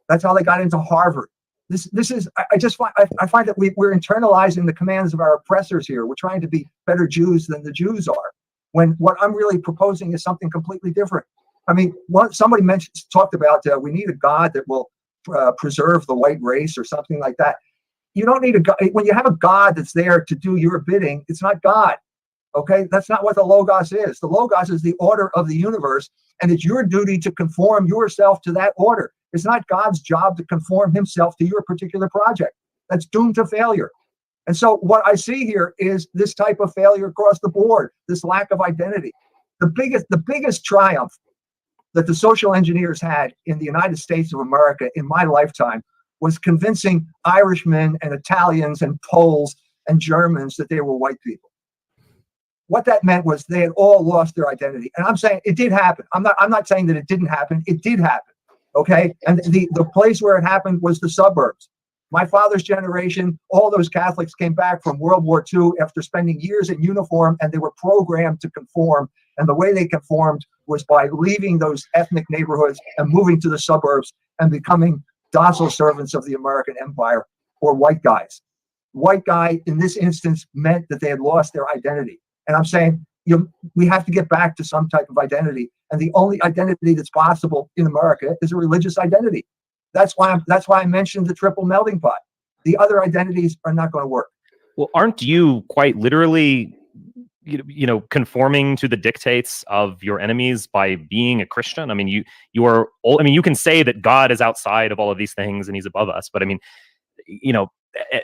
That's how they got into Harvard. This is, I find that we're internalizing the commands of our oppressors here. We're trying to be better Jews than the Jews are, when what I'm really proposing is something completely different. I mean, somebody talked about we need a God that will preserve the white race or something like that. You don't need a God. When you have a God that's there to do your bidding, it's not God. Okay, that's not what the Logos is. The Logos is the order of the universe, and it's your duty to conform yourself to that order. It's not God's job to conform himself to your particular project. That's doomed to failure. And so what I see here is this type of failure across the board, this lack of identity. The biggest triumph that the social engineers had in the United States of America in my lifetime was convincing Irishmen and Italians and Poles and Germans that they were white people. What that meant was they had all lost their identity. And I'm saying it did happen. I'm not saying that it didn't happen. It did happen. Okay. And the place where it happened was the suburbs. My father's generation, all those Catholics came back from World War II after spending years in uniform, and they were programmed to conform. And the way they conformed was by leaving those ethnic neighborhoods and moving to the suburbs and becoming docile servants of the American empire, or white guys. White guy in this instance meant that they had lost their identity. And I'm saying, we have to get back to some type of identity. And the only identity that's possible in America is a religious identity. That's why I mentioned the triple melting pot. The other identities are not going to work. Well, aren't you quite literally, conforming to the dictates of your enemies by being a Christian? I mean, you can say that God is outside of all of these things and he's above us, but I mean,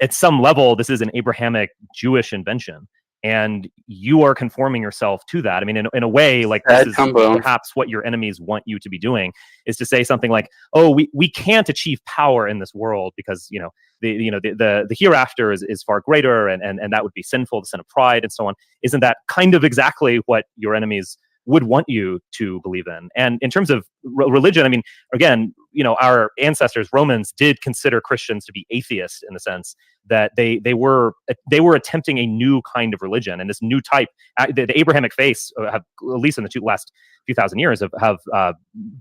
at some level, this is an Abrahamic Jewish invention. and you are conforming yourself to that. I mean, in a way, like Bad this is combo. perhaps what your enemies want you to be doing, is to say something like, "Oh, we can't achieve power in this world because the hereafter is far greater, and that would be sinful, the sin of pride, and so on." Isn't that kind of exactly what your enemies would want you to believe in? And in terms of religion, I mean, again, our ancestors, Romans, did consider Christians to be atheists in the sense that they were attempting a new kind of religion, and this new type, the Abrahamic faiths, have, at least in the last few thousand years, have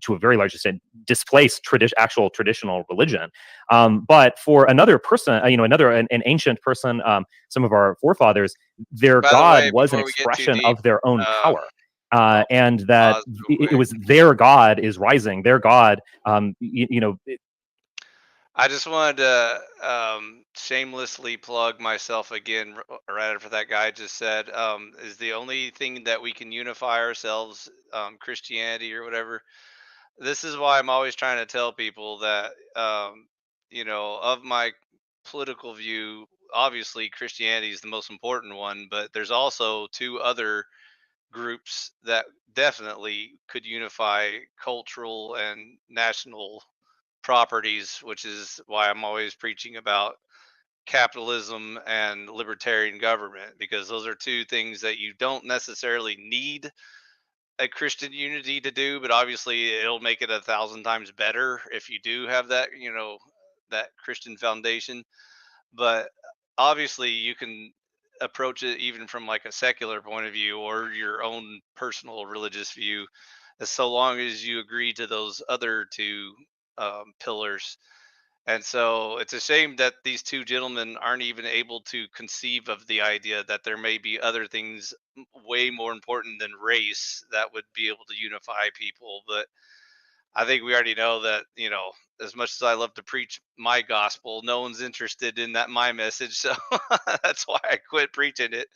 to a very large extent displaced actual traditional religion. But for another person, an ancient person, some of our forefathers, their By the God way, was an before we get too expression deep, of their own power. And pause that real it quick. was their God is rising. Their God, I just wanted to shamelessly plug myself again, right after that guy just said, is the only thing that we can unify ourselves, Christianity or whatever. This is why I'm always trying to tell people that, of my political view, obviously Christianity is the most important one, but there's also two other groups that definitely could unify cultural and national properties, which is why I'm always preaching about capitalism and libertarian government, because those are two things that you don't necessarily need a Christian unity to do, but obviously it'll make it 1,000 times better if you do have that, that Christian foundation. But obviously you can approach it even from like a secular point of view or your own personal religious view, as so long as you agree to those other two pillars. And so it's a shame that these two gentlemen aren't even able to conceive of the idea that there may be other things way more important than race that would be able to unify people. But I think we already know that, as much as I love to preach my gospel, no one's interested in my message. So that's why I quit preaching it.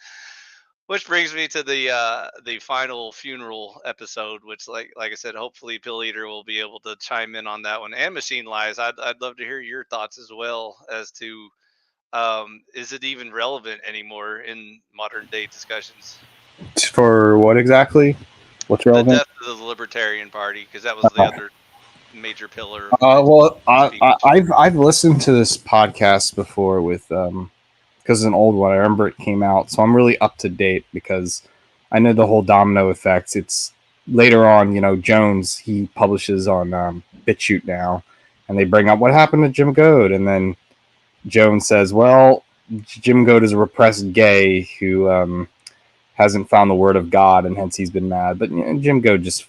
Which brings me to the final funeral episode, which like I said, hopefully Pill Eater will be able to chime in on that one, and Machine Lies. I'd love to hear your thoughts as well as to, is it even relevant anymore in modern day discussions? For what exactly? What's The relevant? death of the Libertarian Party, because that was the other major pillar of Well, speakers. I've listened to this podcast before with because it's an old one. I remember it came out, so I'm really up to date because I know the whole domino effects. It's later on, Jones, he publishes on BitChute now, and they bring up what happened to Jim Goad, and then Jones says, "Well, Jim Goad is a repressed gay who hasn't found the word of God, and hence he's been mad." But Jim Goad just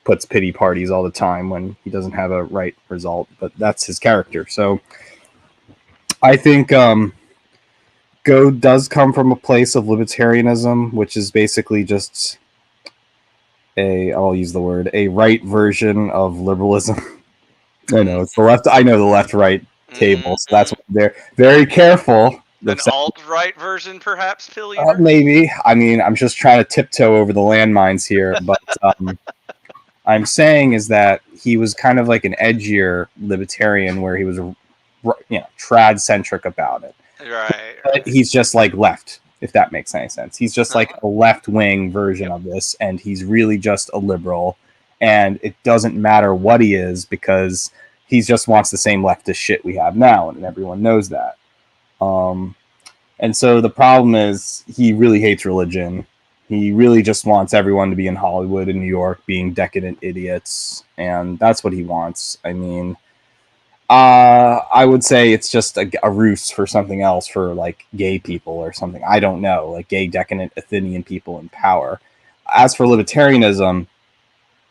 puts pity parties all the time when he doesn't have a right result, but that's his character. So I think Goad does come from a place of libertarianism, which is basically just I'll use the word, a right version of liberalism. I know it's the left. I know the left-right table, so that's why they're very careful. An alt-right version, perhaps, Pill Eater? Maybe. I mean, I'm just trying to tiptoe over the landmines here, but I'm saying is that he was kind of like an edgier libertarian where he was, trad-centric about it. Right. But he's just like left, if that makes any sense. He's just like a left-wing version of this, and he's really just a liberal, and it doesn't matter what he is because he just wants the same leftist shit we have now, and everyone knows that. And so the problem is he really hates religion. He really just wants everyone to be in Hollywood and New York being decadent idiots, and that's what he wants. I mean, I would say it's just a ruse for something else, for like gay people or something. I don't know, like gay decadent Athenian people in power. As for libertarianism,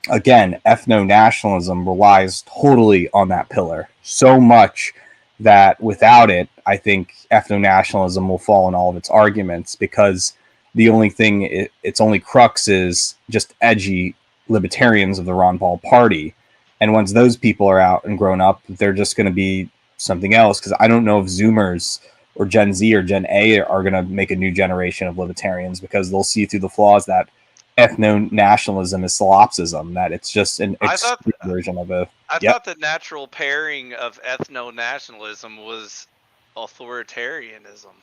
again, ethno-nationalism relies totally on that pillar. So much that without it, I think ethno-nationalism will fall in all of its arguments, because the only thing, its only crux is just edgy libertarians of the Ron Paul party. And once those people are out and grown up, they're just going to be something else. Because I don't know if Zoomers or Gen Z or Gen A are going to make a new generation of libertarians, because they'll see through the flaws that ethno-nationalism is solipsism, that it's just an extreme version of a... I thought the natural pairing of ethno-nationalism was authoritarianism.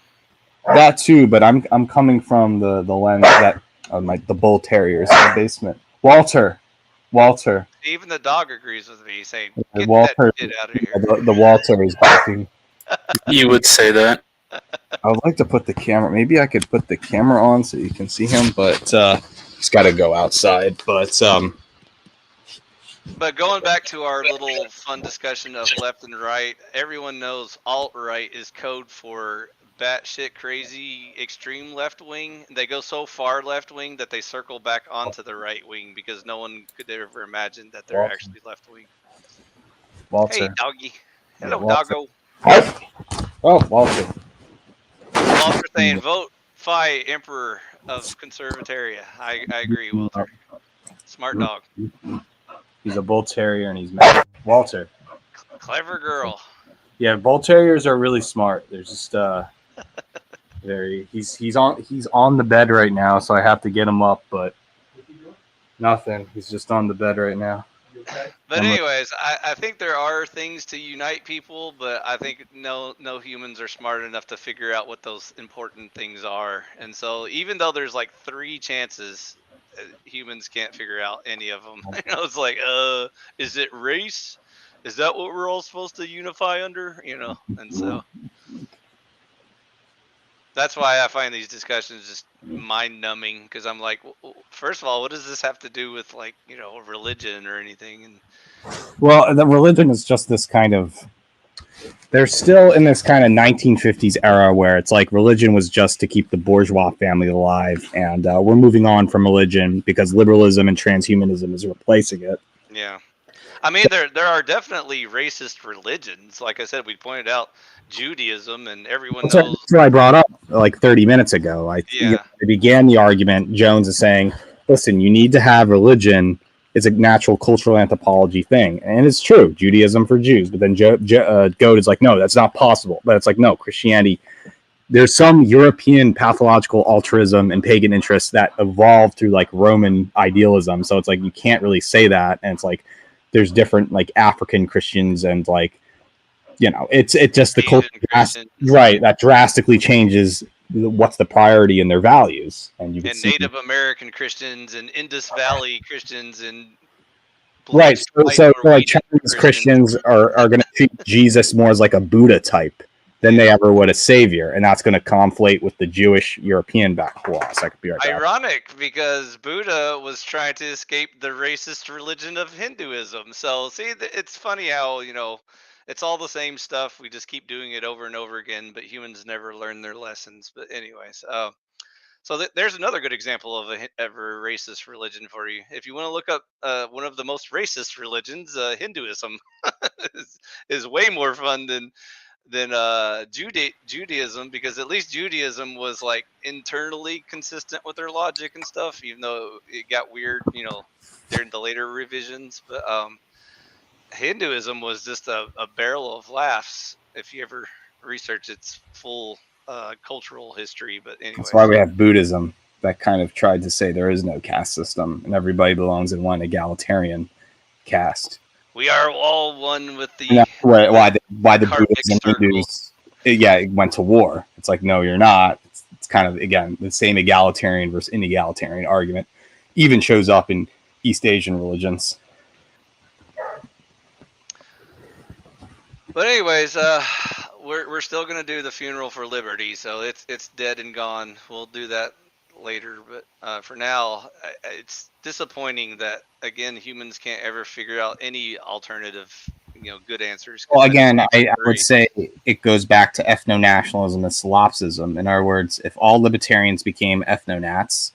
That too, but I'm coming from the lens that the bull terriers in the basement. Walter. Even the dog agrees with me, saying, The "Get Walter, that shit out of here." the Walter is barking. You would say that. I would like to put the camera. Maybe I could put the camera on so you can see him, but just got to go outside. But But going back to our little fun discussion of left and right, everyone knows alt-right is code for batshit crazy extreme left wing. They go so far left wing that they circle back onto the right wing because no one could ever imagine that they're Walter. actually left wing. Walter. Hey, doggy. Hello, Walter. doggo. Oh, Walter. Walter saying, vote Phi, Emperor of Conservataria. I agree, Walter. Smart dog. He's a bull terrier and he's mad. Walter. Clever girl. Yeah, bull terriers are really smart. They're just he's on the bed right now, so I have to get him up, but nothing. He's just on the bed right now. But anyways, I think there are things to unite people, but I think no humans are smart enough to figure out what those important things are. And so even though there's like 3 chances, humans can't figure out any of them. You know, it's like, is it race? Is that what we're all supposed to unify under? You know, and so that's why I find these discussions just mind-numbing, because I'm like, first of all, what does this have to do with, like, you know, religion or anything? And Well, the religion is just this kind of. They're still in this kind of 1950s era where it's like religion was just to keep the bourgeois family alive, and we're moving on from religion because liberalism and transhumanism is replacing it. yeah, I mean, there are definitely racist religions. Like I said, we pointed out Judaism, and everyone That's knows. what I brought up like 30 minutes ago. I began the argument. Jones is saying, listen, you need to have religion. It's a natural cultural anthropology thing. And it's true, Judaism for Jews. But then Goat is like, no, that's not possible. But it's like, no, Christianity, there's some European pathological altruism and pagan interests that evolved through like Roman idealism. So it's like, you can't really say that. And it's like, there's different like African Christians and like, you know, it's just the culture, right? That drastically changes what's the priority in their values, and you can And see Native American Christians and Indus Valley Christians and right. So like Norwegian Chinese Christians are going to treat Jesus more as like a Buddha type than they ever would a savior, and that's going to conflate with the Jewish European back philosophy. I could be right back. Ironic, because Buddha was trying to escape the racist religion of Hinduism. So see, it's funny how, you know, it's all the same stuff. We just keep doing it over and over again, but humans never learn their lessons. But anyways, so there's another good example of a racist religion for you. If you want to look up one of the most racist religions, Hinduism is way more fun than Judaism, because at least Judaism was like internally consistent with their logic and stuff, even though it got weird, you know, during the later revisions. But Hinduism was just a barrel of laughs if you ever research its full cultural history. But anyway, That's why we have Buddhism that kind of tried to say there is no caste system and everybody belongs in one egalitarian caste. we are all one with the. And that's why the karmic Buddhists and circle. Hindus, it went to war. It's like, no, you're not. It's kind of, again, the same egalitarian versus inegalitarian argument even shows up in East Asian religions. But anyways, we're still gonna do the funeral for liberty, so it's dead and gone. We'll do that later, but for now, it's disappointing that again humans can't ever figure out any alternative, you know, good answers. Well, again, I would say it goes back to ethno-nationalism and solipsism. In other words, if all libertarians became ethno-nats,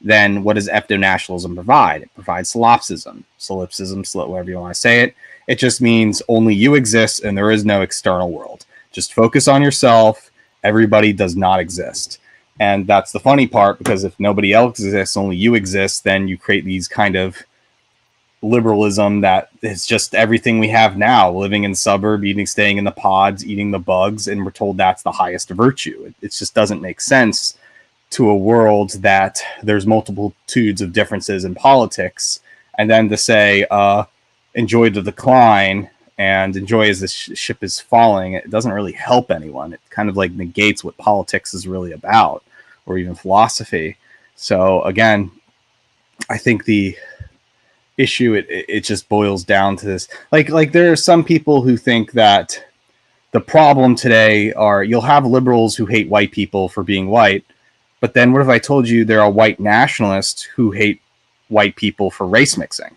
then what does ethno-nationalism provide? It provides solipsism, whatever you want to say it. It just means only you exist and there is no external world. Just focus on yourself. Everybody does not exist. And that's the funny part, because if nobody else exists, only you exist, then you create these kind of liberalism that is just everything we have now, living in suburb, staying in the pods, eating the bugs, and we're told that's the highest virtue. It just doesn't make sense to a world that there's multitudes of differences in politics, and then to say, enjoy the decline and enjoy as the ship is falling, it doesn't really help anyone. It kind of like negates what politics is really about, or even philosophy. So again, I think the issue, it just boils down to this. Like there are some people who think that the problem today are, you'll have liberals who hate white people for being white, but then what if I told you there are white nationalists who hate white people for race mixing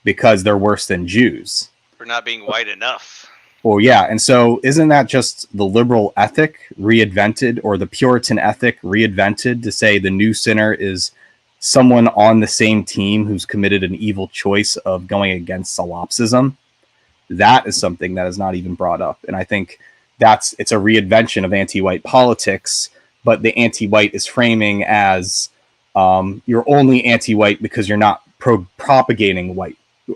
because they're worse than Jews? For not being white enough. Well, yeah. And so isn't that just the liberal ethic reinvented, or the Puritan ethic reinvented, to say the new sinner is someone on the same team who's committed an evil choice of going against solipsism? That is something that is not even brought up. And I think it's a reinvention of anti-white politics, but the anti-white is framing as you're only anti-white because you're not propagating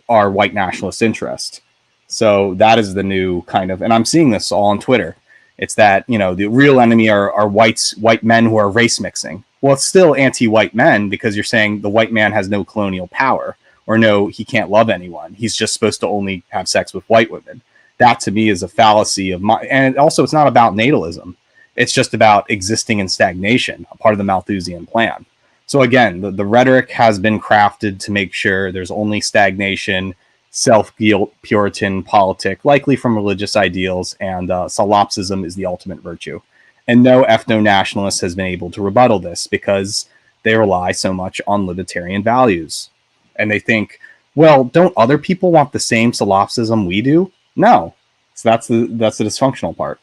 our white nationalist interest. So that is the new kind of, and I'm seeing this all on Twitter. It's that, the real enemy are white men who are race mixing. Well, it's still anti-white men, because you're saying the white man has no colonial power, or no, he can't love anyone. He's just supposed to only have sex with white women. That to me is a fallacy and also it's not about natalism. It's just about existing in stagnation, a part of the Malthusian plan. So again, the rhetoric has been crafted to make sure there's only stagnation, self-guilt, Puritan politic, likely from religious ideals, and solipsism is the ultimate virtue. And no ethno-nationalist has been able to rebuttal this, because they rely so much on libertarian values. And they think, well, don't other people want the same solipsism we do? No. So that's the dysfunctional part.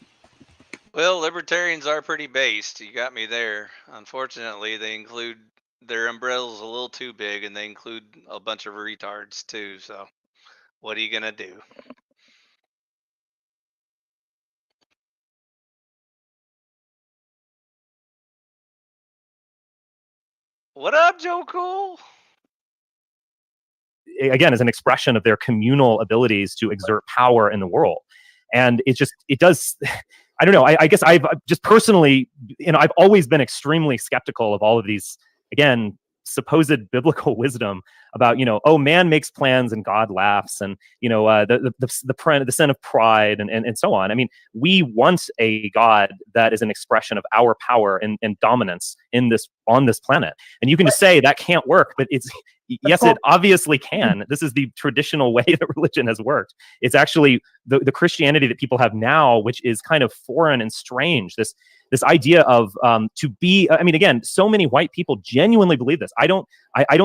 Well, libertarians are pretty based. You got me there. Unfortunately, they include their umbrellas a little too big, and they include a bunch of retards too. So what are you going to do? What up, Joe Cool? Again, as an expression of their communal abilities to exert power in the world. And it does, I don't know, I guess I've just personally, I've always been extremely skeptical of all of these, again, supposed biblical wisdom about, man makes plans and God laughs, and, the sin of pride and so on. I mean, we want a God that is an expression of our power and dominance on this planet. And you can just say that can't work, but yes, it obviously can. This is the traditional way that religion has worked. It's actually the Christianity that people have now, which is kind of foreign and strange. This idea of again, so many white people genuinely believe this. I don't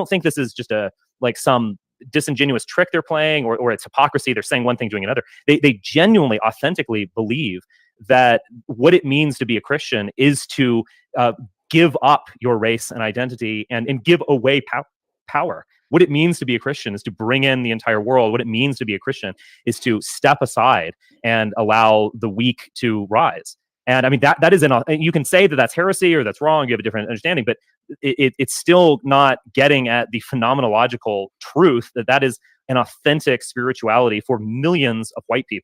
think this is just some disingenuous trick they're playing, or it's hypocrisy. They're saying one thing, doing another. They genuinely, authentically believe that what it means to be a Christian is to give up your race and identity and give away power. What it means to be a Christian is to bring in the entire world. What it means to be a Christian is to step aside and allow the weak to rise. And I mean, that is you can say that that's heresy or that's wrong. You have a different understanding, but it's still not getting at the phenomenological truth that is an authentic spirituality for millions of white people.